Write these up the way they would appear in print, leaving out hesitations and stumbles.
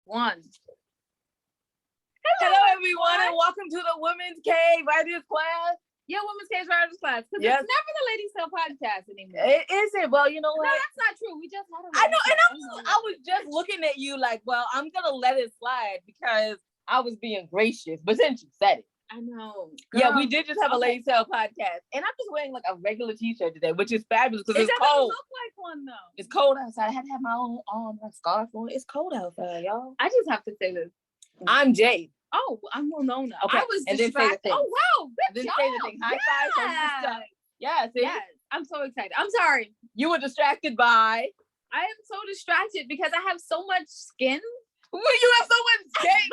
One. Hello everyone, and welcome to the Women's Cave Writers Class. Yeah, Women's Cave Writers Class. Because Yes. it's never the Ladies Tale podcast anymore. It isn't. Well, you know No, what? that's not true. We just had a I know, Ladies and Tale. I was just looking at you like, well, I'm gonna let it slide because I was being gracious. But since you said it, I know. yeah, Girl, we did just have a Ladies Tale podcast, and I'm just wearing like a regular t-shirt today, which is fabulous because It it's doesn't cold. look like one though. It's cold outside. I had to have my own scarf on. It's cold outside, y'all. I just have to say this. I'm Jade. Oh, I'm Winona. Okay, I was and then say the distracted. thing. Oh wow, Then good say the job. thing. High five. Show me the stuff. Yeah, see? Yes, I'm so excited. I'm sorry. You were distracted by. I am so distracted because I have so much skin. Well, you have so much skin.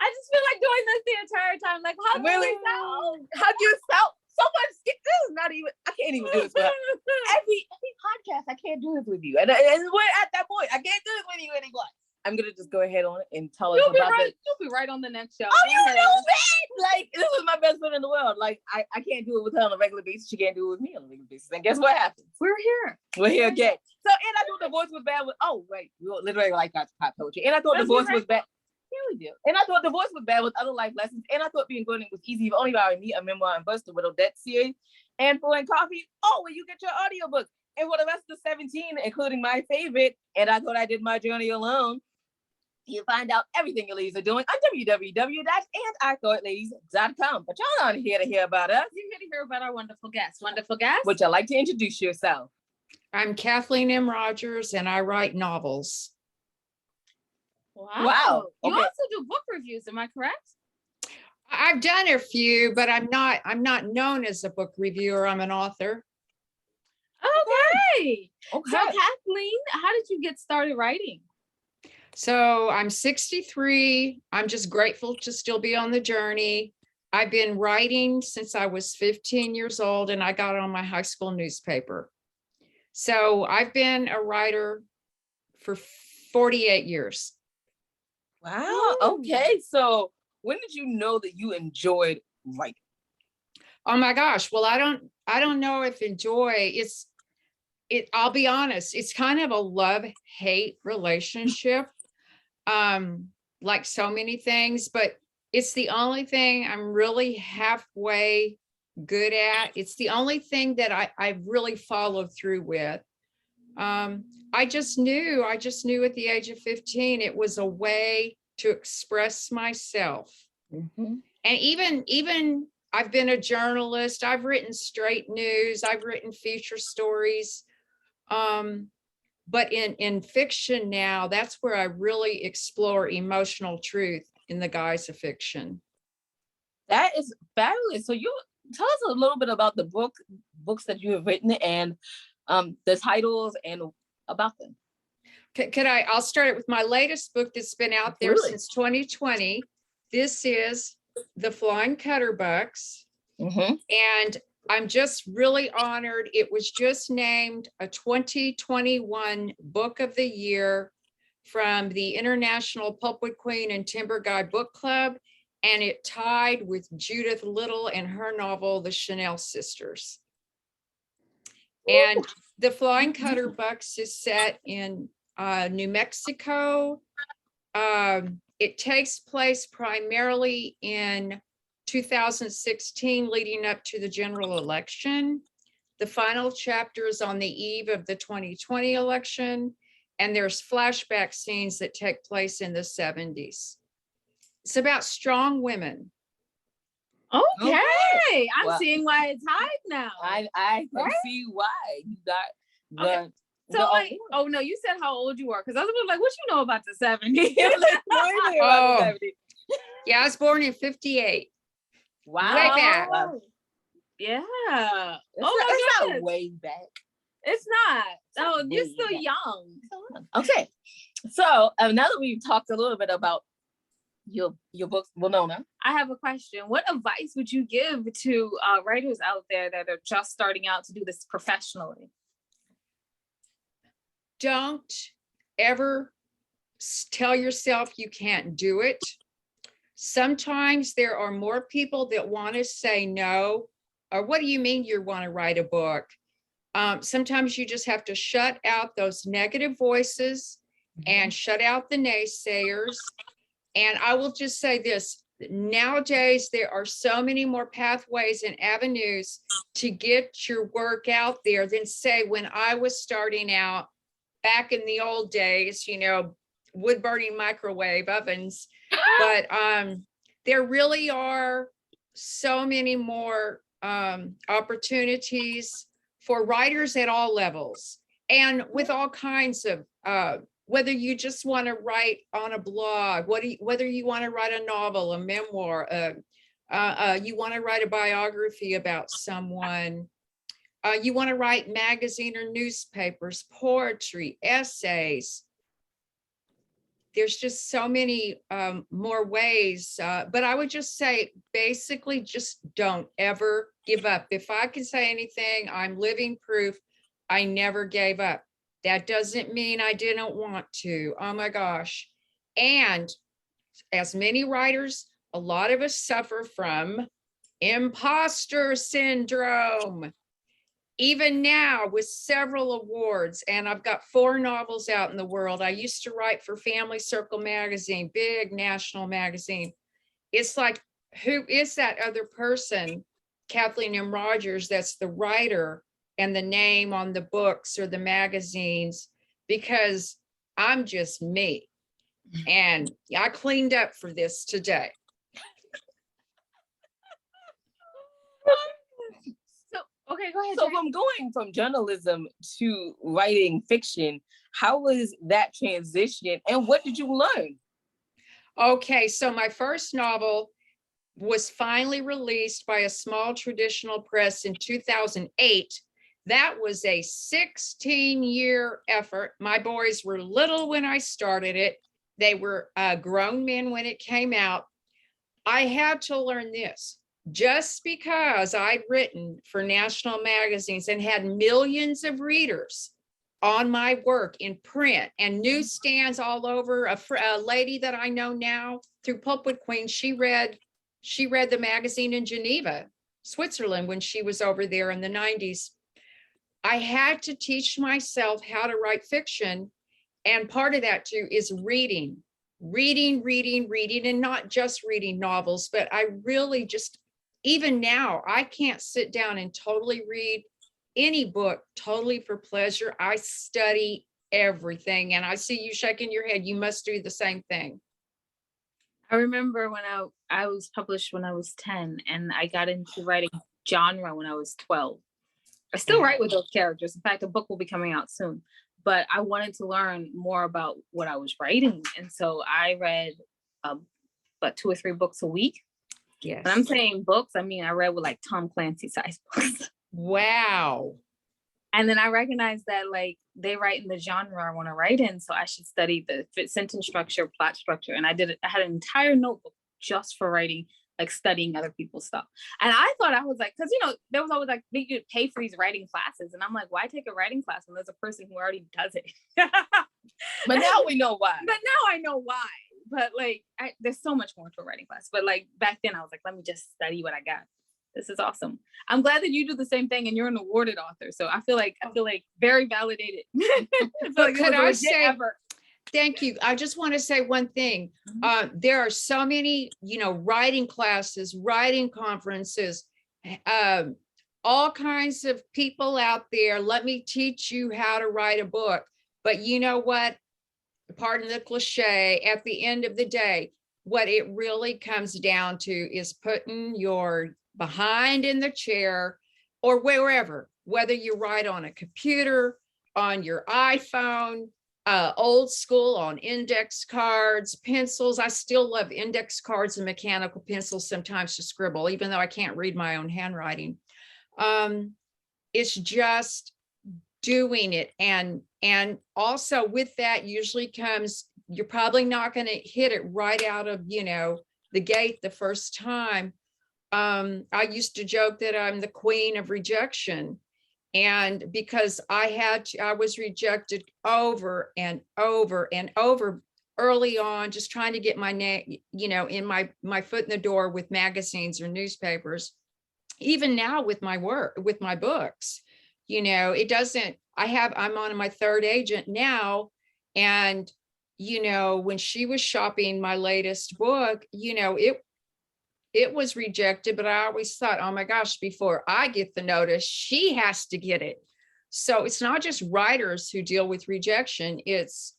I just feel like doing this the entire time. Like, how do Really? we sound? Hug yourself. So much skin. This is not even. I can't even do this. With every podcast, I can't do this with you. And we're at that point. I can't do this with you anymore. I'm gonna just go ahead on it and tell us You'll be about right. it. You'll be right on the next show. Oh, you Okay. know me! Like, this is my best friend in the world. Like, I can't do it with her on a regular basis. She can't do it with me on a regular basis. And guess what happens? We're here. We're here again. So, and I thought the voice was bad with. Oh, wait, we literally like got pop poetry. And I thought the voice was bad. Yeah, we do. And I thought the voice was bad with other life lessons. And I thought being good was easy if only by me, a memoir and bust, the Widow Debt series, and Full and Coffee. Oh, where you get your audiobook. And for the rest of the 17, including my favorite, and I thought I did my journey alone. You find out everything your ladies are doing on www.andithoughladies.com. But y'all aren't here to hear about us. You're here to hear about our wonderful guest. Wonderful guest. Would you like to introduce yourself? I'm Kathleen M. Rodgers, and I write novels. Wow. You Okay. also do book reviews, am I correct? I've done a few, but I'm not known as a book reviewer. I'm an author. Okay. Okay. So Kathleen, how did you get started writing? So I'm 63. I'm just grateful to still be on the journey. I've been writing since I was 15 years old, and I got on my high school newspaper. So I've been a writer for 48 years. Wow. Okay. So when did you know that you enjoyed writing? Oh my gosh. Well, I don't know if enjoy I'll be honest, it's kind of a love-hate relationship. Like so many things, but it's the only thing I'm really halfway good at. It's the only thing that I really followed through with. I just knew at the age of 15, it was a way to express myself. Mm-hmm. And even I've been a journalist. I've written straight news. I've written feature stories. But in fiction now, that's where I really explore emotional truth in the guise of fiction. That is fabulous. So you tell us a little bit about the books that you have written and the titles and about them. I'll start it with my latest book that's been out there since 2020. This is The Flying Cutterbucks. Mm-hmm. And I'm just really honored. It was just named a 2021 Book of the Year from the International Pulpwood Queen and Timber Guy Book Club. And it tied with Judith Little and her novel, The Chanel Sisters. And The Flying Cutterbucks is set in New Mexico. It takes place primarily in 2016, leading up to the general election. The final chapter is on the eve of the 2020 election, and there's flashback scenes that take place in the 70s. It's about strong women. Okay. I'm Well, seeing why it's hype now. I can Right? see why you got the. Okay. So like, oh no, you said how old you were, because I was like, what you know about the 70s? Oh. Yeah, I was born in 58. Wow. Way back. Yeah. It's my not goodness. way back. It's not. Oh, you're way still back. young. Okay. So now that we've talked a little bit about your books, Winona, I have a question. What advice would you give to writers out there that are just starting out to do this professionally? Don't ever tell yourself you can't do it. Sometimes there are more people that want to say no, or what do you mean you want to write a book? Sometimes you just have to shut out those negative voices and shut out the naysayers. And I will just say this, nowadays, there are so many more pathways and avenues to get your work out there than say when I was starting out back in the old days, wood burning microwave ovens. But there really are so many more opportunities for writers at all levels and with all kinds of whether you just want to write on a blog, whether you want to write a novel, a memoir, you want to write a biography about someone, you want to write magazine or newspapers, poetry, essays. There's just so many more ways, but I would just say, basically, just don't ever give up. If I can say anything, I'm living proof I never gave up. That doesn't mean I didn't want to. Oh my gosh. And as many writers, a lot of us suffer from imposter syndrome. Even now with several awards, and I've got 4 novels out in the world. I used to write for Family Circle magazine, big national magazine. It's like, who is that other person, Kathleen M. Rodgers, that's the writer and the name on the books or the magazines? Because I'm just me. And I cleaned up for this today. Okay, go ahead. So from going from journalism to writing fiction, how was that transition and what did you learn? Okay, so my first novel was finally released by a small traditional press in 2008. That was a 16-year effort. My boys were little when I started it. They were grown men when it came out. I had to learn this. Just because I'd written for national magazines and had millions of readers on my work in print and newsstands all over, a lady that I know now through Pulpwood Queen, she read the magazine in Geneva, Switzerland, when she was over there in the 90s. I had to teach myself how to write fiction. And part of that too is reading, and not just reading novels, but I really just, even now, I can't sit down and totally read any book totally for pleasure. I study everything, and I see you shaking your head. You must do the same thing. I remember when I was published when I was 10, and I got into writing genre when I was 12. I still write with those characters. In fact, a book will be coming out soon. But I wanted to learn more about what I was writing, and so I read about 2 or 3 books a week. Yes. When I'm saying books, I mean I read with like Tom Clancy size books. Wow. And then I recognized that like they write in the genre I want to write in, so I should study the sentence structure, plot structure. And I had an entire notebook just for writing, like studying other people's stuff. And I thought I was like, because there was always like they could pay for these writing classes, and I'm like, why take a writing class when there's a person who already does it? But now we know why. But now I know why. But like, there's so much more to a writing class. But like back then, I was like, let me just study what I got. This is awesome. I'm glad that you do the same thing, and you're an awarded author. So I feel like very validated. But could I say, thank you. I just want to say one thing. There are so many, writing classes, writing conferences, all kinds of people out there. Let me teach you how to write a book. But you know what? Pardon the cliche, at the end of the day, what it really comes down to is putting your behind in the chair or wherever, whether you write on a computer, on your iPhone, old school, on index cards, pencils. I still love index cards and mechanical pencils sometimes to scribble, even though I can't read my own handwriting. It's just doing it. And also with that usually comes, you're probably not going to hit it right out of, the gate the first time. I used to joke that I'm the queen of rejection. And because I was rejected over and over and over early on, just trying to get my name, in my foot in the door with magazines or newspapers. Even now with my work, with my books, it doesn't, I'm on my 3rd agent now, and you know, when she was shopping my latest book, you know, it was rejected, but I always thought, oh my gosh, before I get the notice, she has to get it. So it's not just writers who deal with rejection, it's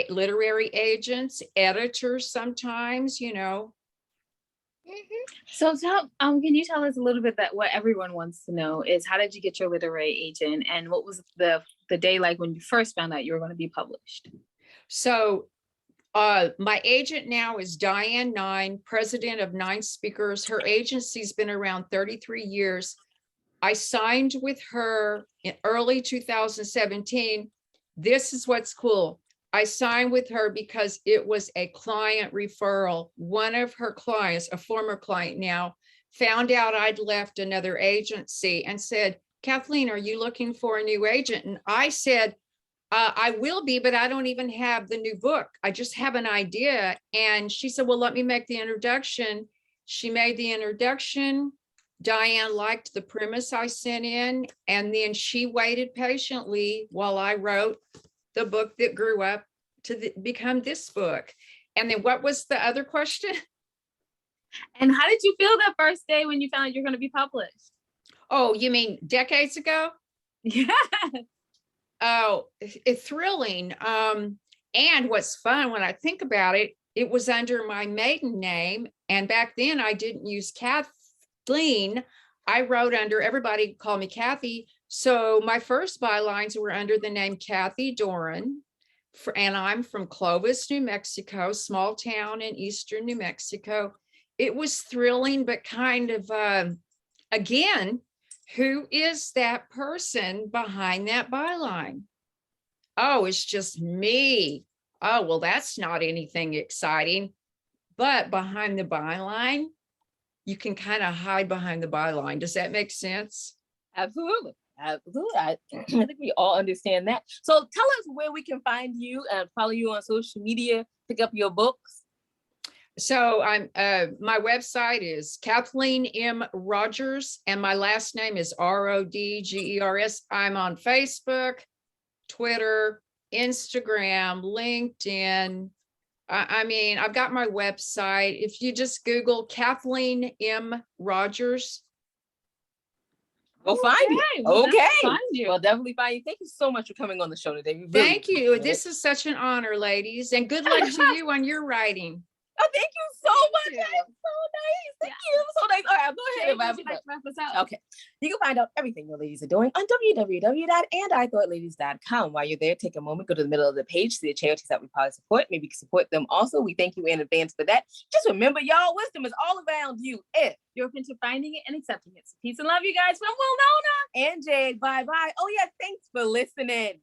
literary agents, editors sometimes, you know. So can you tell us a little bit that what everyone wants to know is how did you get your literary agent and what was the day like when you first found out you were going to be published? So my agent now is Diane Nine, president of Nine Speakers. Her agency's been around 33 years. I signed with her in early 2017. This is what's cool. I signed with her because it was a client referral. One of her clients, a former client now, found out I'd left another agency and said, Kathleen, are you looking for a new agent? And I said, I will be, but I don't even have the new book. I just have an idea. And she said, well, let me make the introduction. She made the introduction. Diane liked the premise I sent in, and then she waited patiently while I wrote the book that grew up to become this book. And then what was the other question? And how did you feel that first day when you found out you're going to be published? Oh, you mean decades ago? Yeah. Oh, it's thrilling. And what's fun when I think about it, it was under my maiden name. And back then I didn't use Kathleen. I wrote under, everybody called me Kathy. So my first bylines were under the name Kathy Doran. And I'm from Clovis, New Mexico, small town in eastern New Mexico. It was thrilling, but kind of, again, who is that person behind that byline? Oh, it's just me. Oh, well, that's not anything exciting. But behind the byline, you can kind of hide behind the byline. Does that make sense? Absolutely. Absolutely. I think we all understand that. So tell us where we can find you and follow you on social media, pick up your books. So I'm my website is Kathleen M. Rodgers, and my last name is Rodgers. I'm on Facebook, Twitter, Instagram, LinkedIn. I mean, I've got my website. If you just Google Kathleen M. Rodgers, go find it. We'll okay. find you. We'll definitely find you. Thank you so much for coming on the show today. Thank you. This is such an honor, ladies, and good luck to you on your writing. Oh, thank you so much. That is so nice. Thank you. So nice. All right, I'll go ahead and wrap us out. Okay. You can find out everything your ladies are doing on www.andithoughladies.com. While you're there, take a moment, go to the middle of the page, see the charities that we probably support. Maybe you can support them also. We thank you in advance for that. Just remember, y'all, wisdom is all around you if you're open to finding it and accepting it. So peace and love, you guys, from Winona and Jade. Bye-bye. Oh, yeah, thanks for listening.